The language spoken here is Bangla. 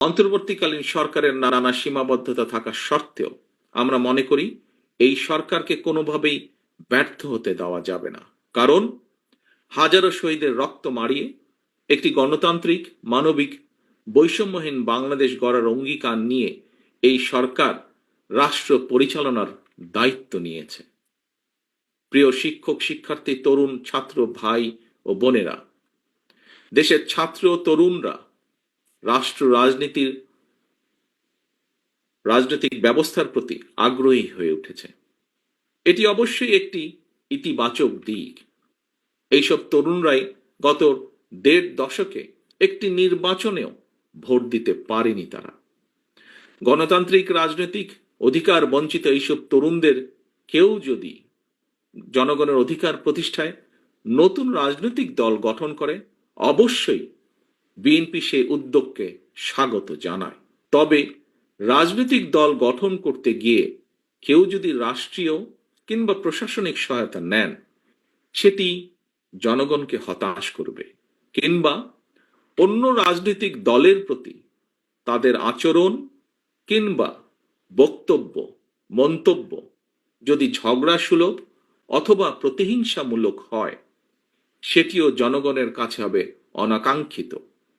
অন্তর্বর্তীকালীন সরকারের নানা সীমাবদ্ধতা থাকা সত্ত্বেও আমরা মনে করি এই সরকারকে কোনোভাবেই ব্যর্থ হতে দেওয়া যাবে না। কারণ হাজারো শহীদের রক্ত মারিয়ে একটি গণতান্ত্রিক, মানবিক, বৈষম্যহীন বাংলাদেশ গড়ার অঙ্গীকার নিয়ে এই সরকার রাষ্ট্র পরিচালনার দায়িত্ব নিয়েছে। প্রিয় শিক্ষক, শিক্ষার্থী, তরুণ, ছাত্র ভাই ও বোনেরা, দেশের ছাত্র তরুণরা রাষ্ট্র রাজনৈতিক ব্যবস্থার প্রতি আগ্রহী হয়ে উঠেছে। এটি অবশ্যই একটি ইতিবাচক দিক। এইসব তরুণরাই গত ১.৫ দশকে একটি নির্বাচনেও ভোট দিতে পারেনি। তারা গণতান্ত্রিক রাজনৈতিক অধিকার বঞ্চিত এইসব তরুণদের কেউ যদি জনগণের অধিকার প্রতিষ্ঠায় নতুন রাজনৈতিক দল গঠন করে, অবশ্যই বিএনপি সেই উদ্যোগকে স্বাগত জানায়। তবে রাজনৈতিক দল গঠন করতে গিয়ে কেউ যদি রাষ্ট্রীয় কিংবা প্রশাসনিক সহায়তা নেন, সেটি জনগণকে হতাশ করবে, কিংবা অন্য রাজনৈতিক দলের প্রতি তাদের আচরণ কিংবা বক্তব্য, মন্তব্য যদি ঝগড়া সুলভ অথবা প্রতিহিংসামূলক হয়, সেটিও জনগণের কাছে হবে অনাকাঙ্ক্ষিত।